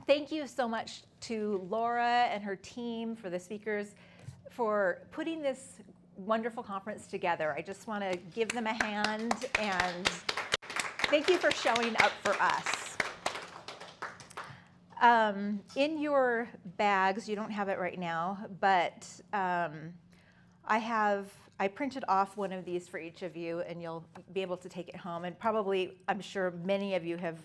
Thank you so much to Laura and her team, for the speakers, for putting this wonderful conference together. I just want to give them a hand, and thank you for showing up for us. In your bags, you don't have it right now, but I printed off one of these for each of you, and you'll be able to take it home. And probably, I'm sure many of you have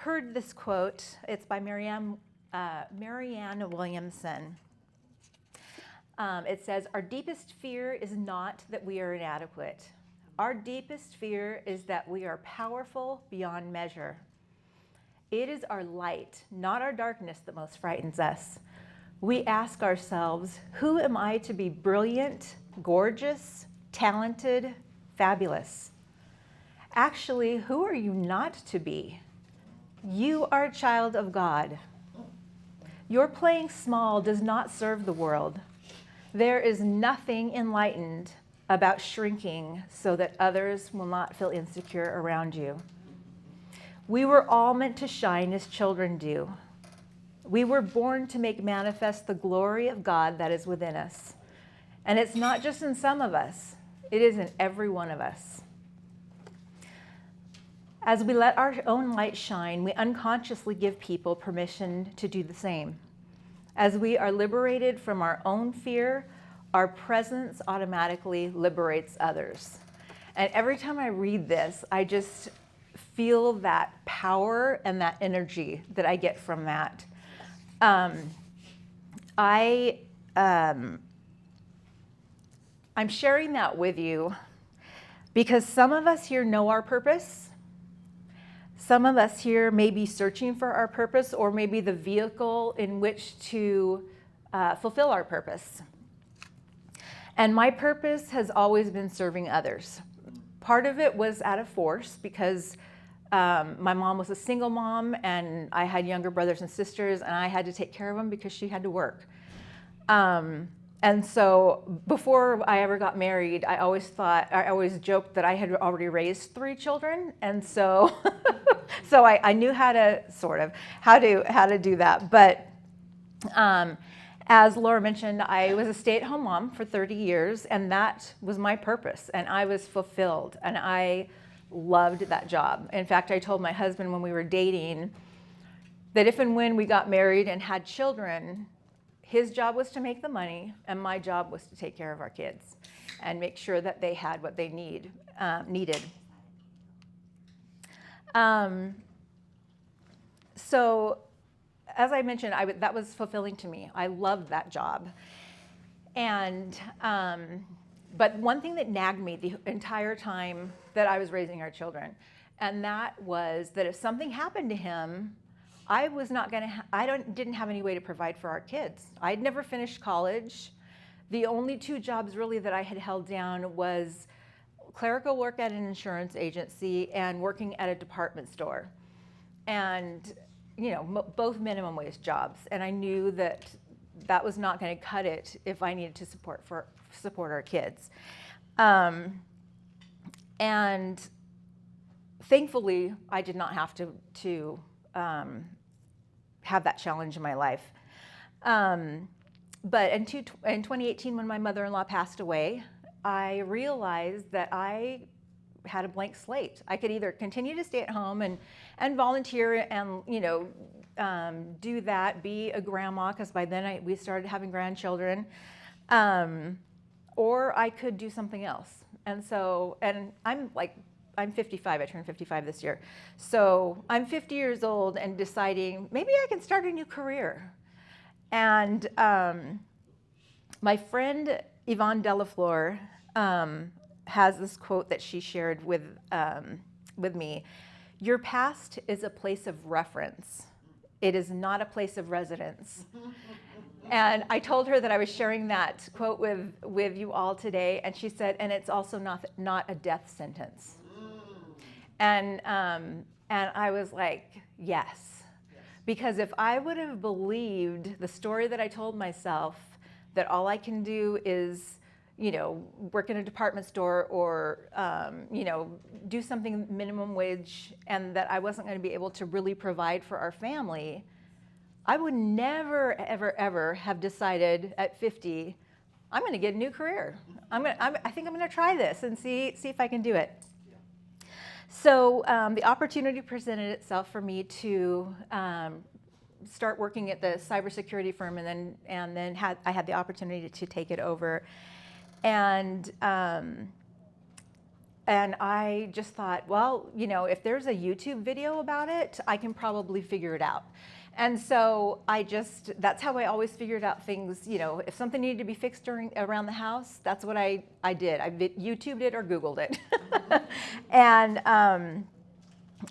heard this quote. It's by Marianne Williamson. It says, "Our deepest fear is not that we are inadequate. Our deepest fear is that we are powerful beyond measure. It is our light, not our darkness, that most frightens us. We ask ourselves, who am I to be brilliant, gorgeous, talented, fabulous? Actually, who are you not to be? You are a child of God. Your playing small does not serve the world. There is nothing enlightened about shrinking so that others will not feel insecure around you. We were all meant to shine as children do. We were born to make manifest the glory of God that is within us. And it's not just in some of us, it is in every one of us. As we let our own light shine, we unconsciously give people permission to do the same. As we are liberated from our own fear, our presence automatically liberates others." And every time I read this, I just feel that power and that energy that I get from that. I'm sharing that with you because some of us here know our purpose. Some of us here may be searching for our purpose, or maybe the vehicle in which to fulfill our purpose. And my purpose has always been serving others. Part of it was out of force because my mom was a single mom, and I had younger brothers and sisters, and I had to take care of them because she had to work. And so before I ever got married, I always joked that I had already raised 3 children, and so so I knew how to do that. But as Laura mentioned, I was a stay-at-home mom for 30 years, and that was my purpose, and I was fulfilled, and I loved that job. In fact, I told my husband when we were dating that if and when we got married and had children, his job was to make the money, and my job was to take care of our kids and make sure that they had what they needed. So, as I mentioned, that was fulfilling to me. I loved that job. And but one thing that nagged me the entire time that I was raising our children, and that was that if something happened to him, I was not going to. Didn't have any way to provide for our kids. I'd never finished college. The only 2 jobs really that I had held down was clerical work at an insurance agency and working at a department store, and both minimum wage jobs. And I knew that that was not going to cut it if I needed to support our kids. And thankfully, I did not have to have that challenge in my life. But in 2018, when my mother-in-law passed away, I realized that I had a blank slate. I could either continue to stay at home and volunteer and do that, be a grandma, because by then we started having grandchildren, or I could do something else. And so, and I'm 55, I turned 55 this year. So I'm 50 years old and deciding maybe I can start a new career. And my friend Yvonne Delafleur has this quote that she shared with me. "Your past is a place of reference. It is not a place of residence." And I told her that I was sharing that quote with you all today, and she said, "And it's also not a death sentence." And I was like, yes. Because if I would have believed the story that I told myself, that all I can do is, work in a department store or, do something minimum wage, and that I wasn't going to be able to really provide for our family, I would never, ever, ever have decided at 50, I'm going to get a new career. I think I'm going to try this and see if I can do it. So the opportunity presented itself for me to start working at the cybersecurity firm, and then I had the opportunity to take it over, and I just thought, well, if there's a YouTube video about it, I can probably figure it out. And so that's how I always figured out things. If something needed to be fixed around the house, that's what I did. I YouTubed it or Googled it. And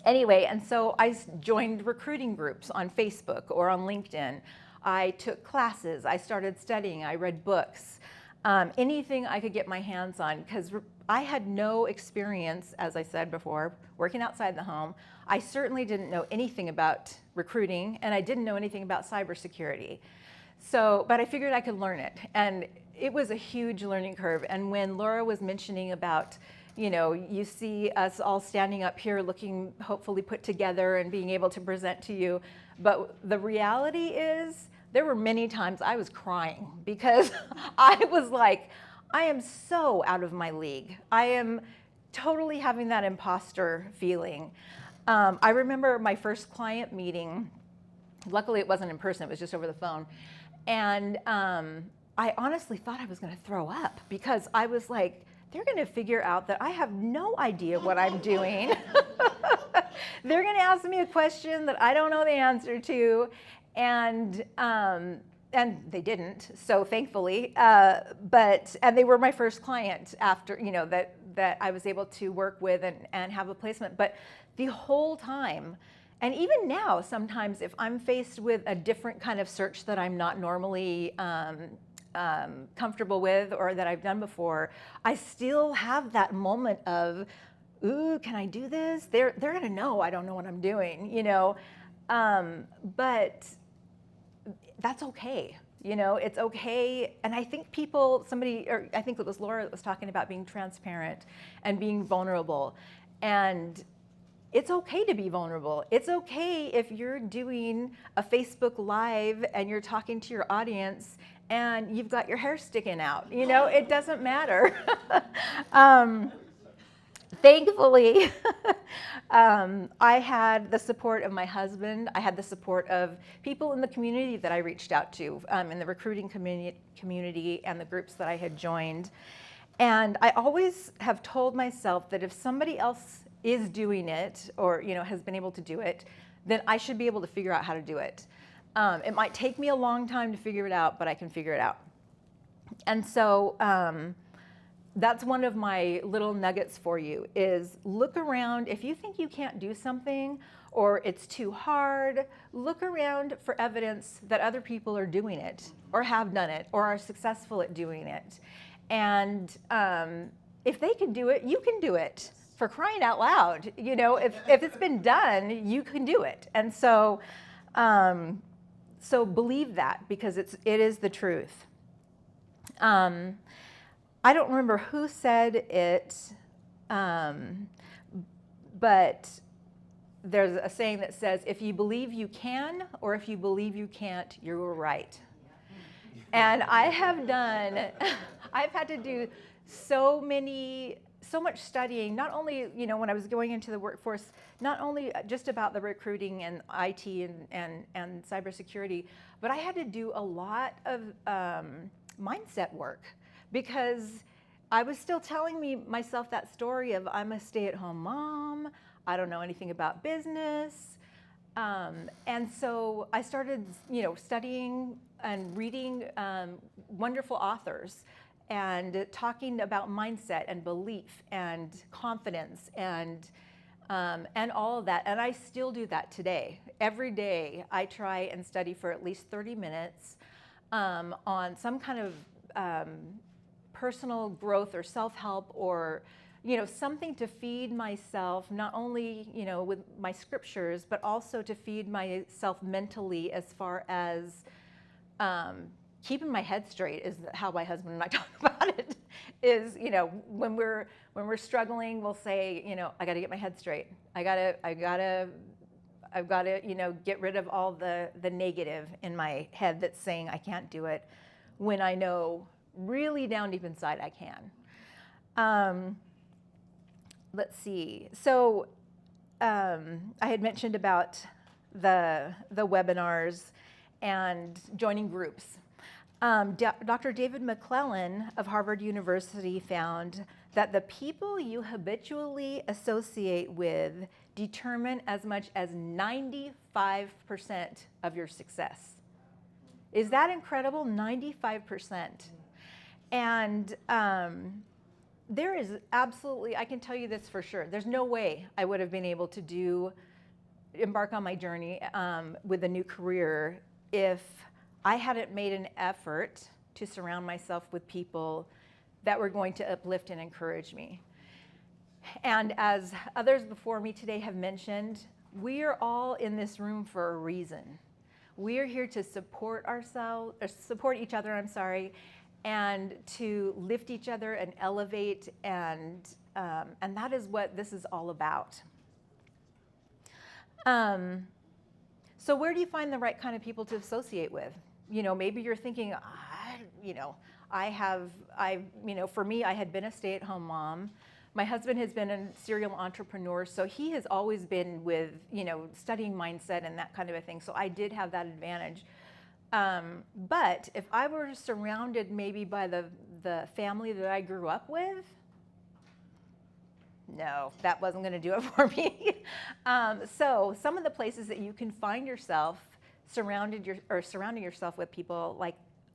anyway, and so I joined recruiting groups on Facebook or on LinkedIn. I took classes. I started studying. I read books. Anything I could get my hands on, because I had no experience, as I said before, working outside the home. I certainly didn't know anything about recruiting, and I didn't know anything about cybersecurity. But I figured I could learn it, and it was a huge learning curve. And when Laura was mentioning about, you see us all standing up here looking hopefully put together and being able to present to you, but the reality is there were many times I was crying because I was like, I am so out of my league. I am totally having that imposter feeling. I remember my first client meeting. Luckily, it wasn't in person. It was just over the phone. And I honestly thought I was going to throw up because I was like, they're going to figure out that I have no idea what I'm doing. They're going to ask me a question that I don't know the answer to. And they didn't, so thankfully. And they were my first client after, that I was able to work with and have a placement. But the whole time, and even now, sometimes if I'm faced with a different kind of search that I'm not normally comfortable with or that I've done before, I still have that moment of, ooh, can I do this? They're gonna know I don't know what I'm doing, but that's okay. It's okay. And I think I think it was Laura that was talking about being transparent and being vulnerable. And it's okay to be vulnerable. It's okay if you're doing a Facebook Live and you're talking to your audience and you've got your hair sticking out. It doesn't matter. Thankfully, I had the support of my husband. I had the support of people in the community that I reached out to, in the recruiting community and the groups that I had joined. And I always have told myself that if somebody else is doing it or has been able to do it, then I should be able to figure out how to do it. It might take me a long time to figure it out, but I can figure it out. And so that's one of my little nuggets for you is look around. If you think you can't do something or it's too hard, look around for evidence that other people are doing it or have done it or are successful at doing it. And if they can do it, you can do it. For crying out loud, if it's been done, you can do it. And so believe that because it is the truth. I don't remember who said it, but there's a saying that says, if you believe you can or if you believe you can't, you're right. And I've had to do so much studying, not only, when I was going into the workforce, not only just about the recruiting and IT and cybersecurity, but I had to do a lot of mindset work because I was still telling myself that story of I'm a stay-at-home mom, I don't know anything about business. And so I started, studying and reading wonderful authors and talking about mindset and belief and confidence and all of that. And I still do that today. Every day I try and study for at least 30 minutes on some kind of personal growth or self-help or something to feed myself, not only with my scriptures, but also to feed myself mentally as far as keeping my head straight is how my husband and I talk about it. Is, you know, when we're struggling, we'll say, you know, I got to get my head straight. I've got to, you know, get rid of all the negative in my head that's saying I can't do it, when I know really down deep inside I can. Let's see. So I had mentioned about the webinars and joining groups. Dr. David McClellan of Harvard University found that the people you habitually associate with determine as much as 95% of your success. Is that incredible? 95%. And there is absolutely, I can tell you this for sure, there's no way I would have been able to embark on my journey with a new career if I hadn't made an effort to surround myself with people that were going to uplift and encourage me. And as others before me today have mentioned, we are all in this room for a reason. We are here to support each other, and to lift each other and elevate, and that is what this is all about. So where do you find the right kind of people to associate with? You know, maybe you're thinking, for me, I had been a stay-at-home mom. My husband has been a serial entrepreneur, so he has always been with, you know, studying mindset and that kind of a thing. So I did have that advantage. But if I were surrounded maybe by the family that I grew up with, no, that wasn't going to do it for me. So some of the places that you can find yourself surrounding yourself with people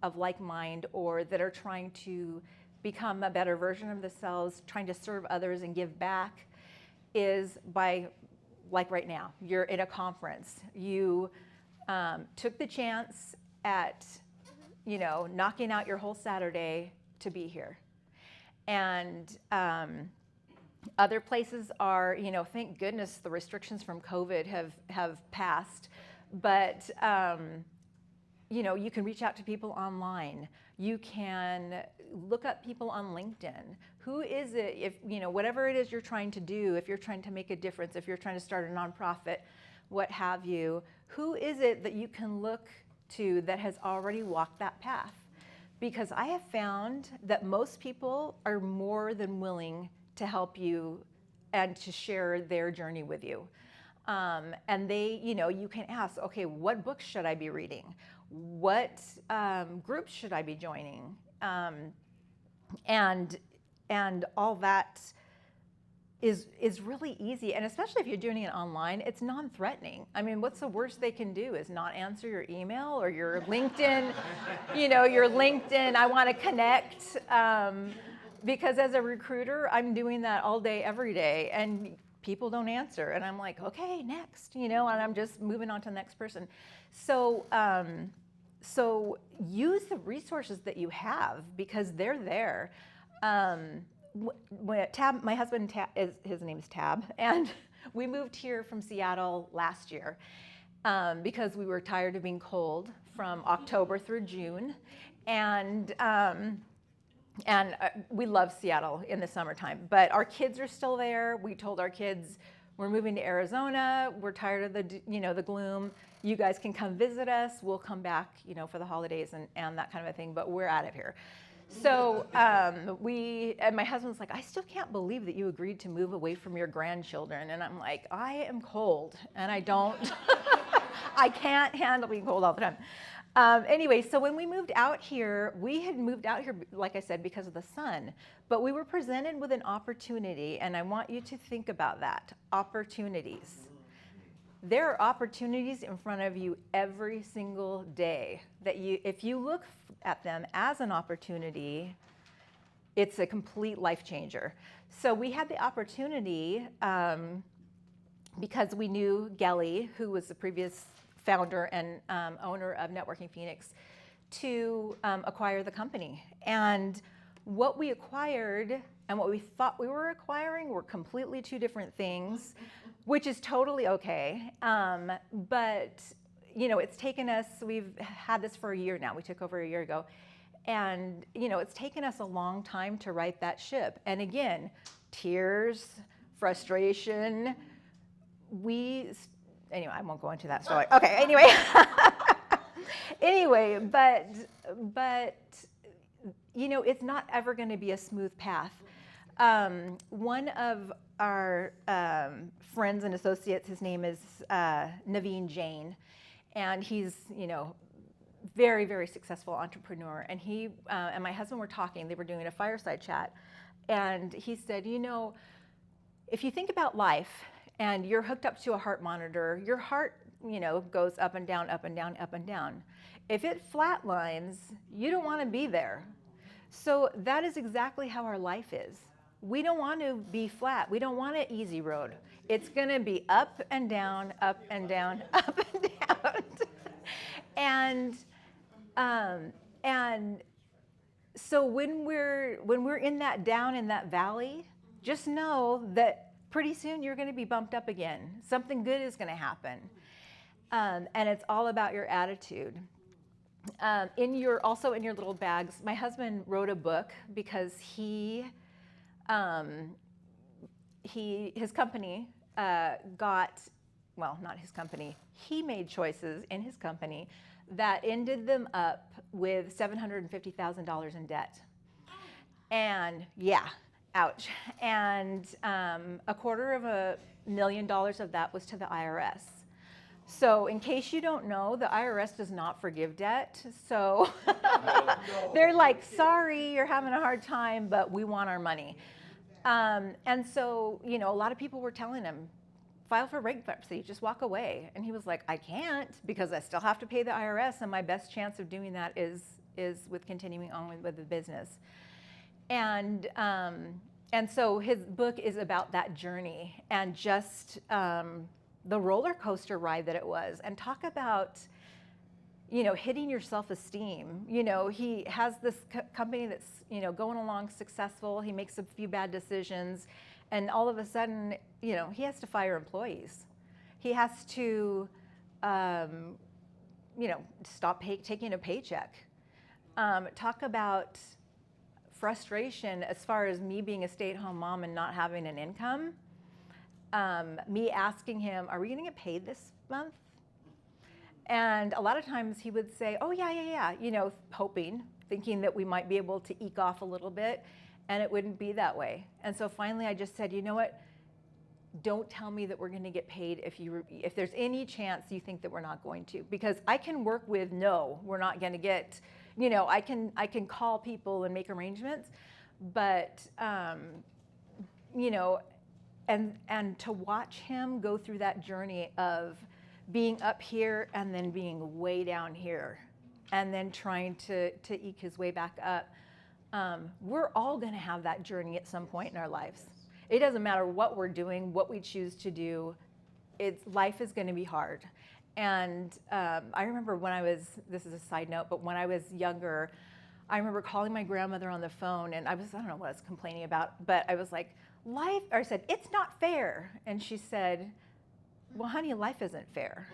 of like mind, or that are trying to become a better version of themselves, trying to serve others and give back, is by, like right now, you're in a conference. You took the chance at, you know, knocking out your whole Saturday to be here. And other places are, you know, thank goodness the restrictions from COVID have passed. But, you know, you can reach out to people online. You can look up people on LinkedIn. Who is it, if, you know, whatever it is you're trying to do, if you're trying to make a difference, if you're trying to start a nonprofit, what have you, who is it that you can look to that has already walked that path? Because I have found that most people are more than willing to help you and to share their journey with you. And they, you know, you can ask, okay, what books should I be reading? What groups should I be joining? And all that is really easy. And especially if you're doing it online, it's non-threatening. I mean, what's the worst they can do is not answer your email or your LinkedIn, you know, your LinkedIn, I want to connect. Because as a recruiter, I'm doing that all day, every day, and people don't answer. And I'm like, okay, next, you know, and I'm just moving on to the next person. So, so use the resources that you have, because they're there. Tab, my husband, his name is Tab, and we moved here from Seattle last year because we were tired of being cold from October through June. And we love Seattle in the summertime, but our kids are still there. We told our kids, we're moving to Arizona. We're tired of the gloom. You guys can come visit us. We'll come back, you know, for the holidays and that kind of a thing, but we're out of here. So and my husband's like, I still can't believe that you agreed to move away from your grandchildren. And I'm like, I am cold and I don't, I can't handle being cold all the time. Anyway, so when we moved out here, we had moved out here, like I said, because of the sun, but we were presented with an opportunity, and I want you to think about that, opportunities. There are opportunities in front of you every single day that if you look at them as an opportunity, it's a complete life changer. So we had the opportunity, because we knew Gelly, who was the previous founder and owner of Networking Phoenix, to acquire the company. And what we acquired and what we thought we were acquiring were completely two different things, which is totally okay. But it's taken us, we've had this for a year now. We took over a year ago. And, it's taken us a long time to right that ship. And again, tears, frustration. Anyway, I won't go into that story. Okay, anyway. Anyway, but it's not ever going to be a smooth path. One of our friends and associates, his name is Naveen Jain, and he's, very, very successful entrepreneur. And he and my husband were talking. They were doing a fireside chat, and he said, if you think about life and you're hooked up to a heart monitor, your heart, goes up and down, up and down, up and down. If it flatlines, you don't want to be there. So that is exactly how our life is. We don't want to be flat. We don't want an easy road. It's going to be up and down, up and down, up and down. And so when we're in that down in that valley, just know that pretty soon you're going to be bumped up again. Something good is going to happen. And it's all about your attitude. Also in your little bags, my husband wrote a book because his company not his company, he made choices in his company that ended them up with $750,000 in debt. And yeah, ouch. And $250,000 of that was to the IRS. So in case you don't know, the IRS does not forgive debt. So they're like, sorry, you're having a hard time, but we want our money. And so, a lot of people were telling him, file for bankruptcy, just walk away. And he was like, I can't, because I still have to pay the IRS, and my best chance of doing that is with continuing on with the business. And so his book is about that journey and just the roller coaster ride that it was. And talk about, hitting your self-esteem. He has this company that's, going along successful. He makes a few bad decisions. And all of a sudden, he has to fire employees. He has to, stop taking a paycheck. Talk about frustration as far as me being a stay-at-home mom and not having an income. Me asking him, are we going to get paid this month? And a lot of times he would say, oh, yeah, hoping, thinking that we might be able to eke off a little bit. And it wouldn't be that way. And so finally I just said, you know what? Don't tell me that we're going to get paid if there's any chance you think that we're not going to. Because I can work with, no, we're not going to get, I can call people and make arrangements. But, and to watch him go through that journey of being up here and then being way down here and then trying to eke his way back up. We're all going to have that journey at some point in our lives. It doesn't matter what we're doing, what we choose to do. Life is going to be hard. And I remember this is a side note, but when I was younger, I remember calling my grandmother on the phone, and I don't know what I was complaining about, but I was like, I said, it's not fair. And she said, well, honey, life isn't fair.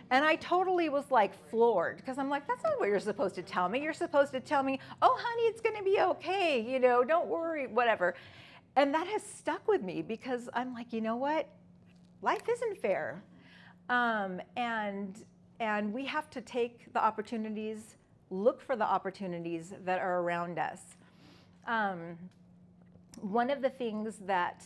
And I totally was like floored, because I'm like, that's not what you're supposed to tell me. You're supposed to tell me, oh, honey, it's going to be okay. Don't worry, whatever. And that has stuck with me, because I'm like, you know what? Life isn't fair. And we have to take the opportunities, look for the opportunities that are around us. One of the things that,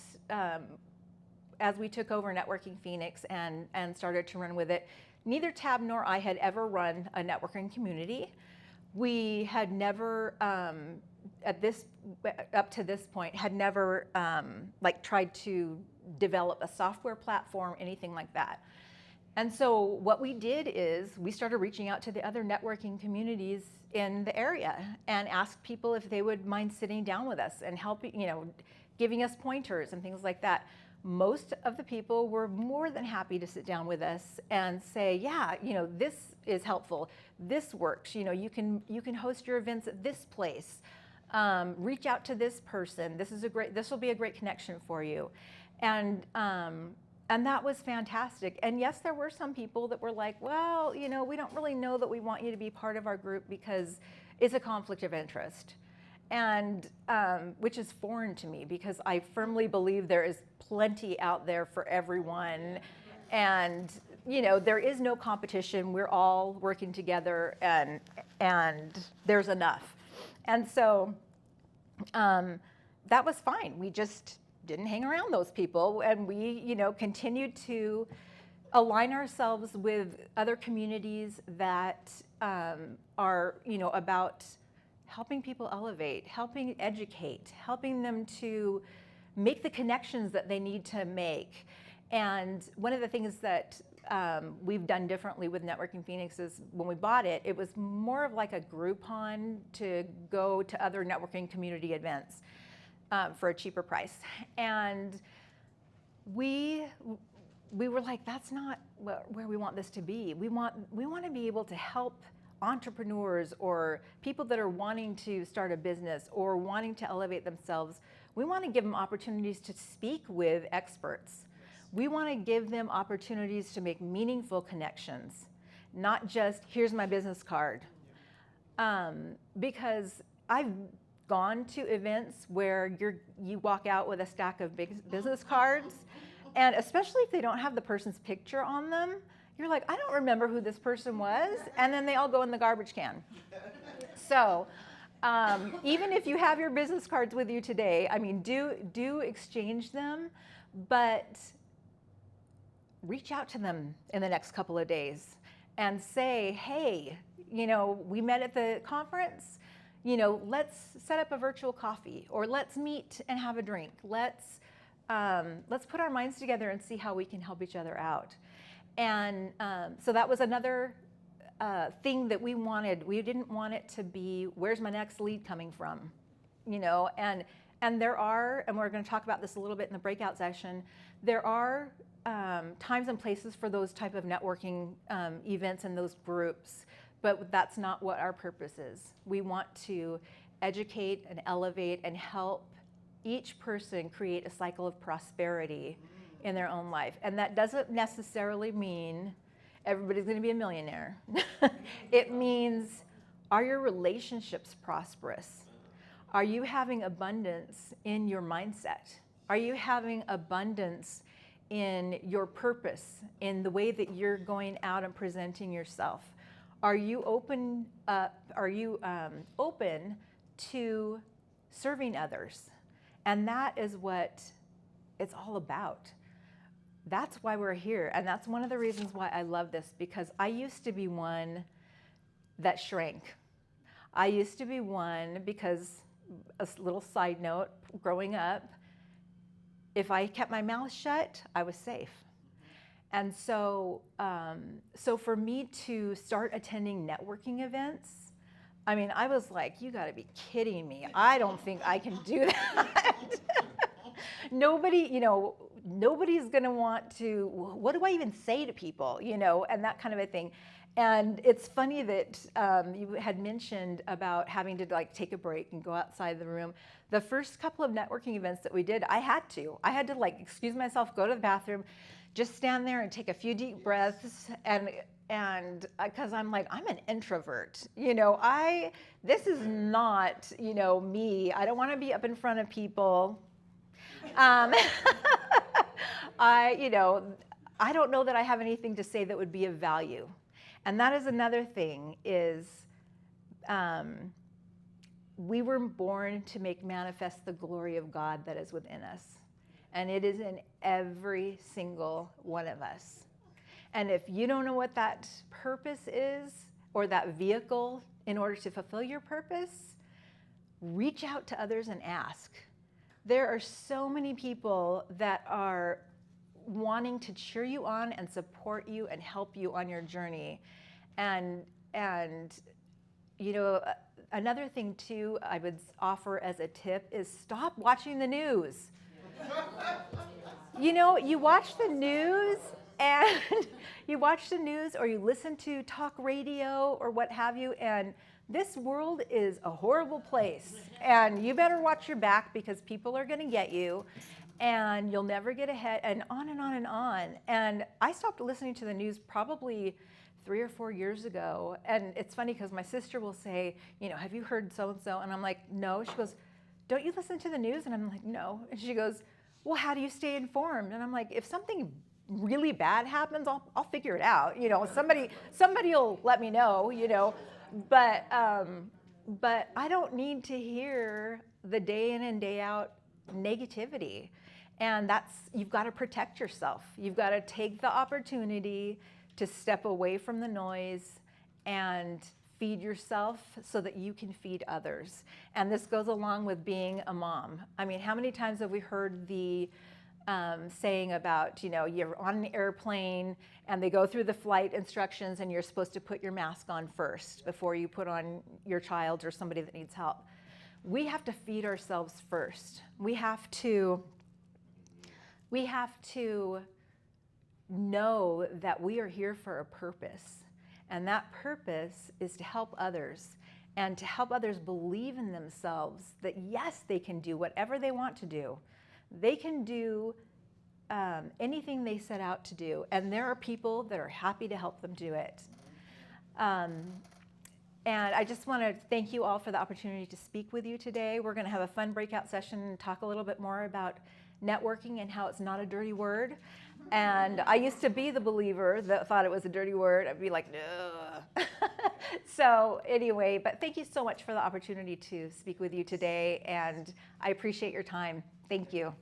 as we took over Networking Phoenix and started to run with it, neither Tab nor I had ever run a networking community. We had never, up to this point, had never tried to develop a software platform, anything like that. And so what we did is we started reaching out to the other networking communities in the area and asked people if they would mind sitting down with us and helping, giving us pointers and things like that. Most of the people were more than happy to sit down with us and say, yeah, this is helpful. This works. You can host your events at this place. Reach out to this person. This will be a great connection for you. And And that was fantastic. And yes, there were some people that were like, well, you know, we don't really know that we want you to be part of our group because it's a conflict of interest. And which is foreign to me because I firmly believe there is plenty out there for everyone. And, you know, there is no competition. We're all working together and there's enough. And so that was fine. We just didn't hang around those people, and we, you know, continued to align ourselves with other communities that are, you know, about helping people elevate, helping educate, helping them to make the connections that they need to make. And one of the things that we've done differently with Networking Phoenix is when we bought it, it was more of like a Groupon to go to other networking community events. For a cheaper price. And we were like, that's not where we want this to be. We want to be able to help entrepreneurs or people that are wanting to start a business or wanting to elevate themselves. We want to give them opportunities to speak with experts. We want to give them opportunities to make meaningful connections, not just here's my business card. Because I've gone to events where you walk out with a stack of big business cards, and especially if they don't have the person's picture on them, you're like, I don't remember who this person was, and then they all go in the garbage can. So even if you have your business cards with you today, I mean, do exchange them, but reach out to them in the next couple of days and say, hey, you know, we met at the conference. You know, let's set up a virtual coffee, or let's meet and have a drink. Let's put our minds together and see how we can help each other out. And so that was another thing that we wanted. We didn't want it to be, where's my next lead coming from? You know, and there are, and we're going to talk about this a little bit in the breakout session, there are times and places for those type of networking events and those groups. But that's not what our purpose is. We want to educate and elevate and help each person create a cycle of prosperity in their own life. And that doesn't necessarily mean everybody's going to be a millionaire. It means, are your relationships prosperous? Are you having abundance in your mindset? Are you having abundance in your purpose, in the way that you're going out and presenting yourself? Are you open to serving others? And that is what it's all about. That's why we're here. And that's one of the reasons why I love this, because I used to be one that shrank. I used to be one because, a little side note, growing up, if I kept my mouth shut, I was safe. And so, for me to start attending networking events, I mean, I was like, you got to be kidding me. I don't think I can do that. Nobody's going to want to, what do I even say to people, you know, and that kind of a thing. And it's funny that you had mentioned about having to like take a break and go outside the room. The first couple of networking events that we did, I had to like excuse myself, go to the bathroom, just stand there and take a few deep breaths, and because I'm like, I'm an introvert, you know, this is not, you know, me. I don't want to be up in front of people. I don't know that I have anything to say that would be of value. And that is another thing is, we were born to make manifest the glory of God that is within us. And it is in every single one of us. And if you don't know what that purpose is, or that vehicle in order to fulfill your purpose, reach out to others and ask. There are so many people that are wanting to cheer you on and support you and help you on your journey. And you know, another thing too I would offer as a tip is stop watching the news. You know, you watch the news or you listen to talk radio or what have you, and this world is a horrible place, and you better watch your back because people are going to get you. and you'll never get ahead, and on and on and on. And I stopped listening to the news probably 3 or 4 years ago. And it's funny because my sister will say, you know, have you heard so-and-so? And I'm like, no. She goes, don't you listen to the news? And I'm like, no. And she goes, well, how do you stay informed? And I'm like, if something really bad happens, I'll figure it out. You know, somebody will let me know, you know. But I don't need to hear the day in and day out negativity. And you've got to protect yourself. You've got to take the opportunity to step away from the noise and feed yourself so that you can feed others. And this goes along with being a mom. I mean, how many times have we heard the saying about, you know, you're on an airplane and they go through the flight instructions and you're supposed to put your mask on first before you put on your child or somebody that needs help. We have to feed ourselves first. We have to know that we are here for a purpose. And that purpose is to help others and to help others believe in themselves that yes, they can do whatever they want to do. They can do anything they set out to do. And there are people that are happy to help them do it. And I just want to thank you all for the opportunity to speak with you today. We're going to have a fun breakout session and talk a little bit more about networking and how it's not a dirty word. And I used to be the believer that thought it was a dirty word. I'd be like, no. So anyway, but thank you so much for the opportunity to speak with you today, and I appreciate your time. Thank you.